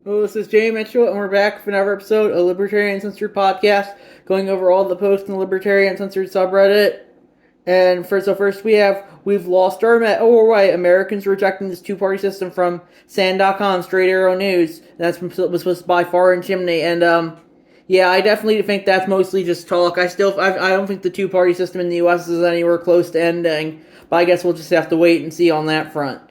Hello, this is Jay Mitchell, and we're back with another episode of Libertarian Uncensored podcast, going over all the posts in the Libertarian Uncensored subreddit. And first we've lost our right, Americans rejecting this two-party system from SAN.com, Straight Arrow News. That's was supposed by Far and Chimney, and yeah, I definitely think that's mostly just talk. I don't think the two-party system in the U.S. is anywhere close to ending, but I guess we'll just have to wait and see on that front.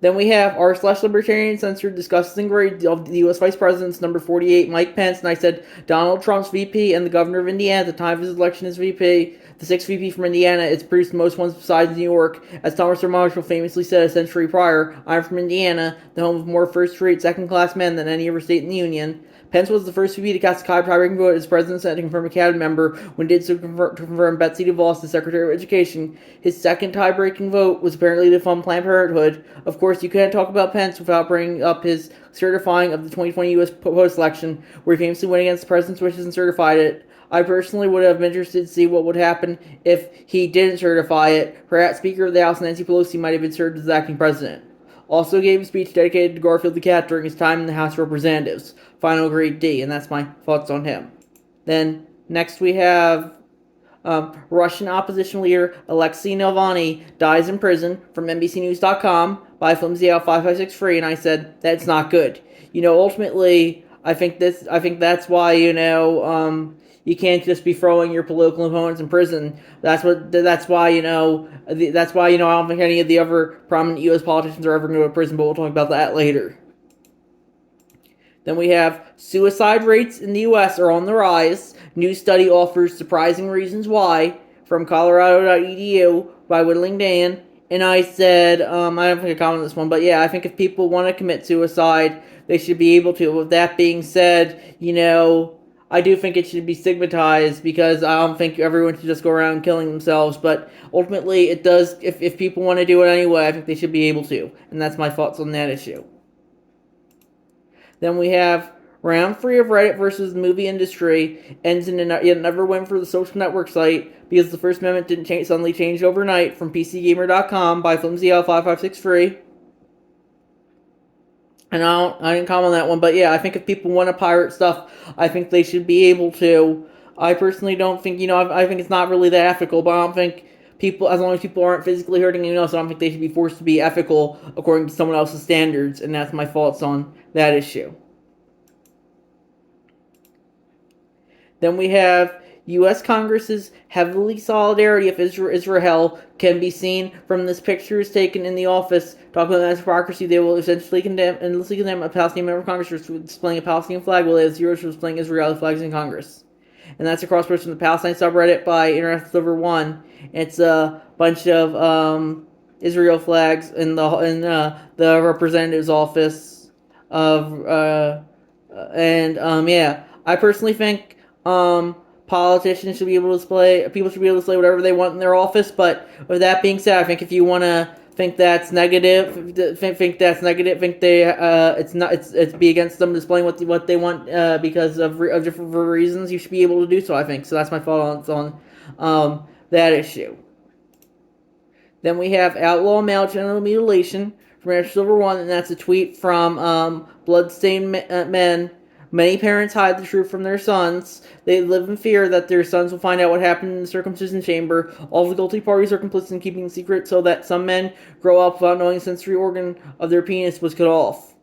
Then we have r/Libertarian Censored discussing grade of the U.S. Vice President's number 48, Mike Pence, and I said Donald Trump's VP and the governor of Indiana at the time of his election as VP. The sixth VP from Indiana is produced the most ones besides New York. As Thomas Marshall famously said a century prior, I'm from Indiana, the home of more first-rate, second-class men than any other state in the Union. Pence was the first VP to cast a tie-breaking vote as president and confirm a cabinet member when did so to confirm Betsy DeVos as Secretary of Education. His second tie-breaking vote was apparently to fund Planned Parenthood. Of course, you can't talk about Pence without bringing up his certifying of the 2020 U.S. post-election, where he famously went against the president's wishes and certified it. I personally would have been interested to see what would happen if he didn't certify it. Perhaps Speaker of the House Nancy Pelosi might have been served as acting president. Also gave a speech dedicated to Garfield the cat during his time in the House of Representatives. Final grade D, and that's my thoughts on him. Then, next we have Russian opposition leader Alexei Navalny dies in prison from NBCNews.com by Flimsy Out 5563, and I said, that's not good. Ultimately, I think that's why, you can't just be throwing your political opponents in prison. That's why I don't think any of the other prominent U.S. politicians are ever going to go to prison, but we'll talk about that later. Then we have suicide rates in the U.S. are on the rise. New study offers surprising reasons why, from Colorado.edu by Whittling Dan. And I said, I don't think I commented on this one, but yeah, I think if people want to commit suicide, they should be able to. With that being said, I do think it should be stigmatized because I don't think everyone should just go around killing themselves. But ultimately, it does. If people want to do it anyway, I think they should be able to. And that's my thoughts on that issue. Then we have round 3 of Reddit versus the movie industry ends in yet another win for the social network site because the First Amendment didn't suddenly change overnight from PCGamer.com by FlimsyL5563. And I didn't comment on that one, but yeah, I think if people want to pirate stuff, I think they should be able to. I personally don't think, I think it's not really that ethical, but I don't think people, as long as people aren't physically hurting anyone else, I don't think they should be forced to be ethical according to someone else's standards, and that's my thoughts on that issue. Then we have U.S. Congress's heavily solidarity of Israel can be seen from this pictures taken in the office talking about hypocrisy. They will essentially condemn a Palestinian member of Congress for displaying a Palestinian flag while they have zeros for displaying Israeli flags in Congress. And that's a cross post from the Palestine subreddit by Internet Silver 1. It's a bunch of Israel flags in the representative's office of yeah. I personally think politicians should be able to display, people should be able to display whatever they want in their office, but with that being said, I think if you want to think that's negative, it's be against them displaying what they want because of different reasons, you should be able to do so, I think. So that's my thought on that issue. Then we have outlaw male genital mutilation from Silver 1, and that's a tweet from Bloodstained Men. Many parents hide the truth from their sons. They live in fear that their sons will find out what happened in the circumcision chamber. All the guilty parties are complicit in keeping the secret so that some men grow up without knowing the sensory organ of their penis was cut off.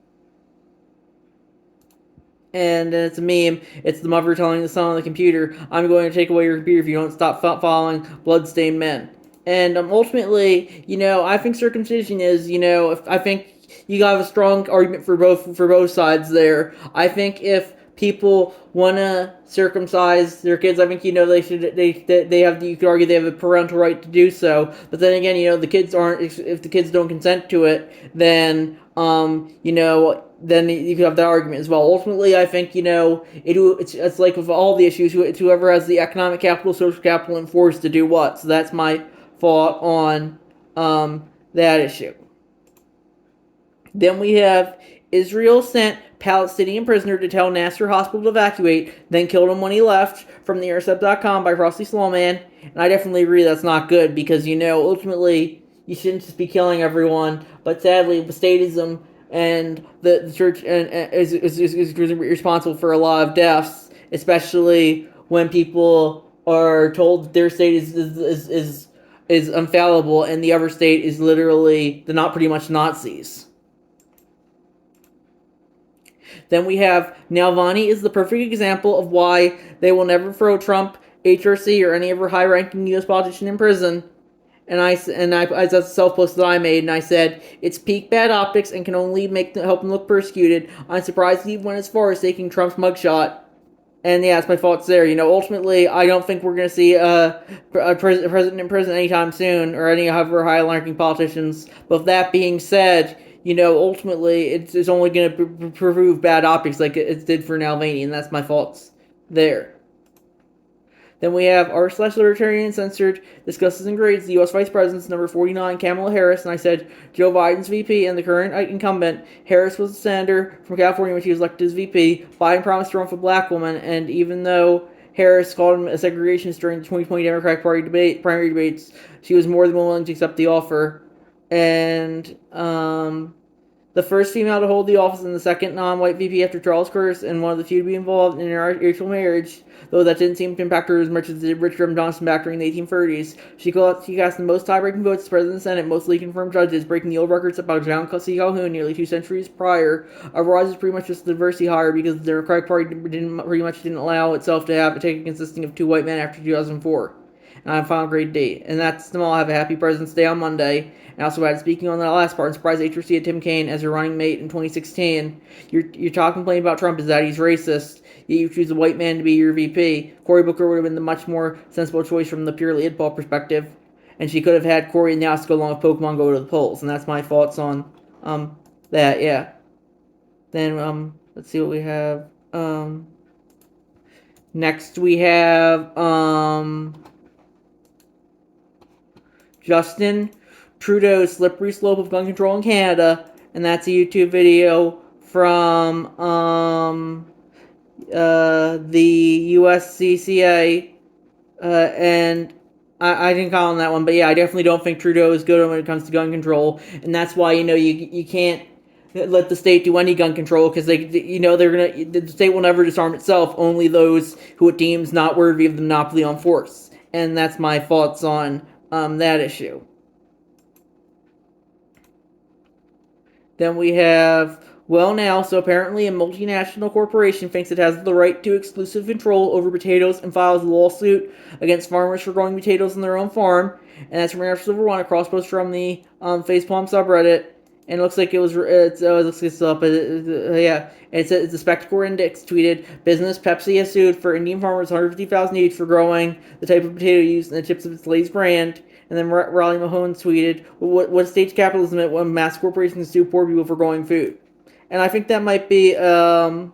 And it's a meme. It's the mother telling the son on the computer, I'm going to take away your computer if you don't stop following Bloodstained Men. And ultimately, I think circumcision is, I think you got a strong argument for both sides there. I think if people want to circumcise their kids, I think they have, you could argue they have a parental right to do so. But then again, the kids aren't, if the kids don't consent to it, then then you could have that argument as well. Ultimately, I think it's like with all the issues, it's whoever has the economic capital, social capital, and force to do what. So that's my thought on that issue. Then we have Israel sent Palestinian prisoner to tell Nasser Hospital to evacuate, then killed him when he left from the Intercept.com by Frosty Slowman. And I definitely agree that's not good because, ultimately, you shouldn't just be killing everyone. But sadly, with statism, and the church is responsible for a lot of deaths, especially when people are told that their state is infallible, and the other state is literally the not pretty much Nazis. Then we have Navalny is the perfect example of why they will never throw Trump, HRC, or any other high-ranking U.S. politician in prison. And that's a self-post that I made, and I said it's peak bad optics and can only help them look persecuted. I'm surprised he went as far as taking Trump's mugshot. And yeah, that's my thoughts there. Ultimately, I don't think we're going to see a president in prison anytime soon, or any other high-ranking politicians. But that being said, ultimately, it's only going to prove bad optics like it did for Navalny, and that's my thoughts there. Then we have r/Libertarian Censored discusses and grades the U.S. Vice President's number 49, Kamala Harris, and I said Joe Biden's VP and the current incumbent. Harris was a senator from California when she was elected as VP. Biden promised to run for a black woman, and even though Harris called him a segregationist during the 2020 Democratic Party primary debates, she was more than willing to accept the offer. And the first female to hold the office and the second non-white VP after Charles Curtis, and one of the few to be involved in an interracial marriage, though that didn't seem to impact her as much as it did Richard M. Johnson back during the 1830s. She cast the most tie-breaking votes as President of the Senate, mostly confirmed judges, breaking the old record set by John C. Calhoun nearly 2 centuries prior. Otherwise, it's pretty much just a diversity hire because the Democratic Party didn't allow itself to have a ticket consisting of 2 white men after 2004. And I found a great date. And that's them all. Have a happy President's Day on Monday. And also, speaking on that last part, I'm surprised HRC had Tim Kaine as your running mate in 2016. Your talk complaining about Trump is that he's racist, yet you choose a white man to be your VP. Cory Booker would have been the much more sensible choice from the purely idball perspective. And she could have had Cory and Yas go along with Pokemon Go to the polls. And that's my thoughts on that, yeah. Then, let's see what we have. Next we have, Justin Trudeau's slippery slope of gun control in Canada, and that's a YouTube video from the USCCA, and I didn't call on that one, but yeah, I definitely don't think Trudeau is good when it comes to gun control, and that's why you can't let the state do any gun control, because the state will never disarm itself, only those who it deems not worthy of the monopoly on force, and that's my thoughts on that issue. Then we have, so apparently a multinational corporation thinks it has the right to exclusive control over potatoes and files a lawsuit against farmers for growing potatoes on their own farm. And that's from Air Silver One, a cross post from the Facepalm subreddit. And it looks like it's the Spectacle Index tweeted, business Pepsi has sued for Indian farmers $150,000 each for growing the type of potato used in the chips of its Lay's brand. And then Raleigh Mahone tweeted, what stage capitalism at when mass corporations sue poor people for growing food? And I think that might be a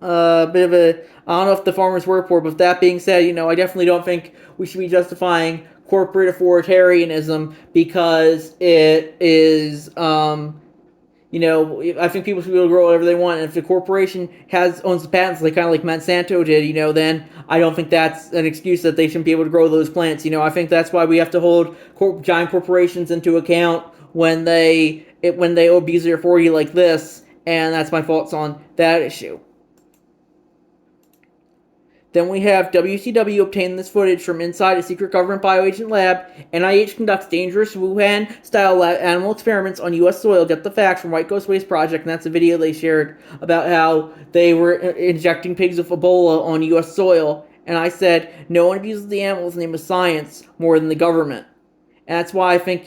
bit of a, I don't know if the farmers were poor, but that being said, I definitely don't think we should be justifying corporate authoritarianism because it is, I think people should be able to grow whatever they want. And if the corporation owns the patents, kind of like Monsanto did, then I don't think that's an excuse that they shouldn't be able to grow those plants. I think that's why we have to hold giant corporations into account when they abuse their authority like this. And that's my thoughts on that issue. Then we have WCW obtained this footage from inside a secret government bioagent lab. NIH conducts dangerous Wuhan-style animal experiments on U.S. soil. Get the facts from White Coast Waste Project, and that's a video they shared about how they were injecting pigs with Ebola on U.S. soil. And I said, no one abuses the animals in the name of science more than the government. And that's why I think,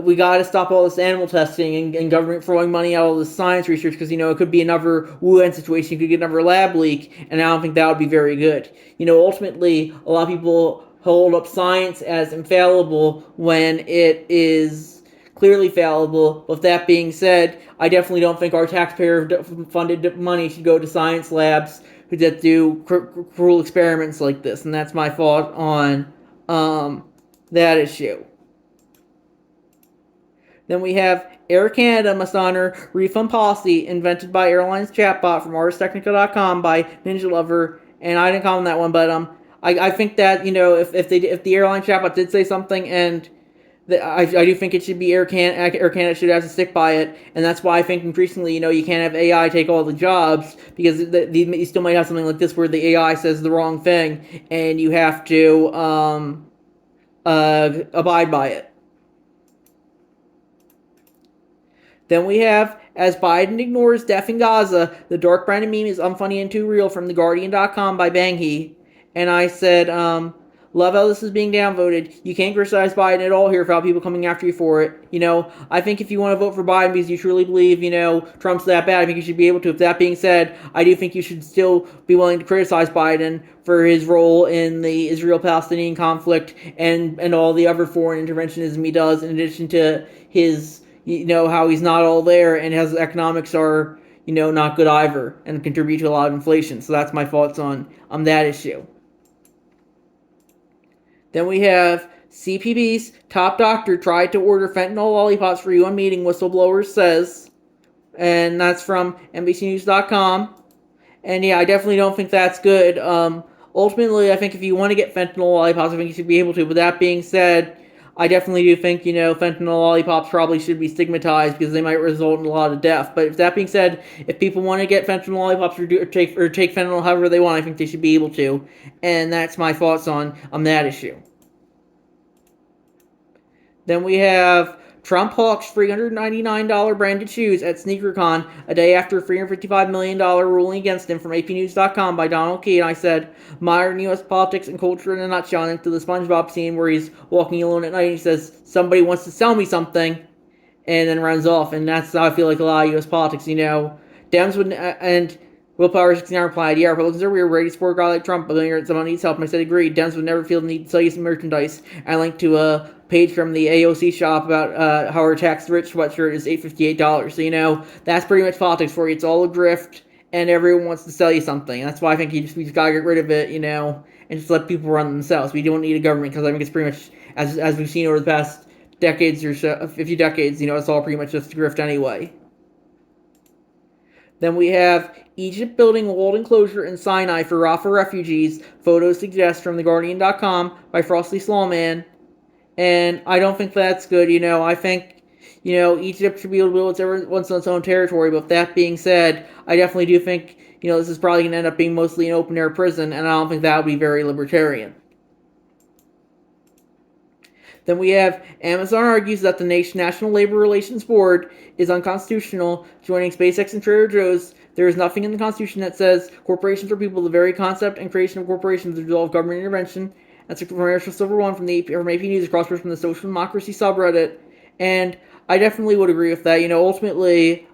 we gotta stop all this animal testing and government throwing money at all this science research, because, it could be another Wuhan situation, you could get another lab leak, and I don't think that would be very good. Ultimately, a lot of people hold up science as infallible when it is clearly fallible. But with that being said, I definitely don't think our taxpayer-funded money should go to science labs that do cruel experiments like this, and that's my thought on that issue. Then we have Air Canada must honor refund policy invented by airlines chatbot from ArsTechnica.com by Ninja Lover, and I didn't comment on that one, but I think that if the airline chatbot did say something and I do think it should be Air Canada should have to stick by it, and that's why I think increasingly, you can't have AI take all the jobs, because you still might have something like this where the AI says the wrong thing, and you have to abide by it. Then we have, as Biden ignores death in Gaza, the dark branded meme is unfunny and too real from TheGuardian.com by Bang He. And I said, love how this is being downvoted. You can't criticize Biden at all here without people coming after you for it. I think if you want to vote for Biden because you truly believe, Trump's that bad, I think you should be able to. With that being said, I do think you should still be willing to criticize Biden for his role in the Israel-Palestinian conflict and all the other foreign interventionism he does, in addition to his, how he's not all there and his economics are, not good either and contribute to a lot of inflation. So that's my thoughts on that issue. Then we have CPB's top doctor tried to order fentanyl lollipops for UN meeting, whistleblower says. And that's from NBCNews.com. And yeah, I definitely don't think that's good. Ultimately, I think if you want to get fentanyl lollipops, I think you should be able to. But that being said, I definitely do think, fentanyl lollipops probably should be stigmatized because they might result in a lot of death. But if that being said, if people want to get fentanyl lollipops or take fentanyl however they want, I think they should be able to. And that's my thoughts on that issue. Then we have Trump hawks $399 branded shoes at SneakerCon a day after a $355 million ruling against him from APNews.com by Donald Key. And I said, modern U.S. politics and culture in a nutshell, into the SpongeBob scene where he's walking alone at night and he says, somebody wants to sell me something, and then runs off. And that's how I feel like a lot of U.S. politics, Dems would, and Willpower 69 replied, yeah, Republicans are weird, ready to support a guy like Trump, but then someone needs help. And I said, agreed. Dems would never feel the need to sell you some merchandise. I linked to a page from the AOC shop about how her tax the rich sweatshirt is $858. So, that's pretty much politics for you. It's all a grift, and everyone wants to sell you something. That's why I think we just gotta get rid of it, and just let people run themselves. We don't need a government, because I think it's pretty much, as we've seen over the past decades or so, a few decades, it's all pretty much just a grift anyway. Then we have Egypt building a walled enclosure in Sinai for Rafah refugees. Photos suggest from TheGuardian.com by Frosty Slawman. And I don't think that's good. I think, Egypt should be able to build whatever wants on its own territory. But with that being said, I definitely do think, this is probably going to end up being mostly an open-air prison. And I don't think that would be very libertarian. Then we have Amazon argues that the National Labor Relations Board is unconstitutional, joining SpaceX and Trader Joe's. There is nothing in the Constitution that says corporations are people. The very concept and creation of corporations is the result of government intervention. That's from Commercial Silver One from AP News, across from the Social Democracy subreddit. And I definitely would agree with that. Ultimately,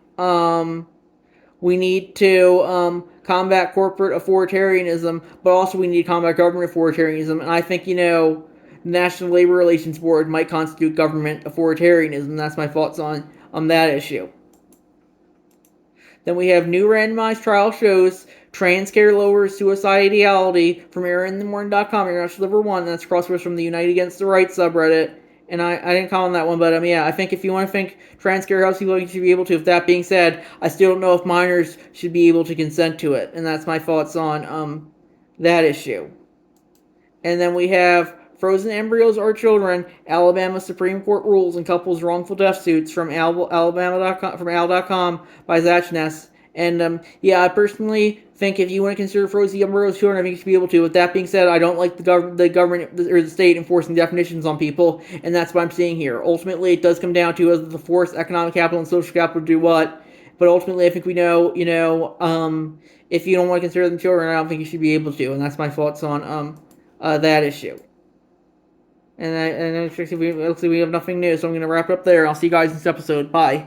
we need to combat corporate authoritarianism, but also we need to combat government authoritarianism. And I think, National Labor Relations Board might constitute government authoritarianism. That's my thoughts on that issue. Then we have new randomized trial shows trans care lowers suicidality from AaronInTheMorning.com, International Liver One. That's crosswords from the Unite Against the Right subreddit. And I didn't call on that one, but yeah, I think if you want to think trans care helps people, you should be able to. With that being said, I still don't know if minors should be able to consent to it. And that's my thoughts on that issue. And then we have frozen embryos are children. Alabama Supreme Court rules in couples wrongful death suits from Alabama.com, from Al.com by Zachness. And yeah, I personally think if you want to consider frozen embryos children, I think you should be able to. With that being said, I don't like the government or the state enforcing definitions on people, and that's what I'm seeing here. Ultimately, it does come down to whether the force, economic capital, and social capital do what. But ultimately, I think we know, if you don't want to consider them children, I don't think you should be able to. And that's my thoughts on that issue. And it looks like we have nothing new, so I'm going to wrap it up there. I'll see you guys in this episode. Bye.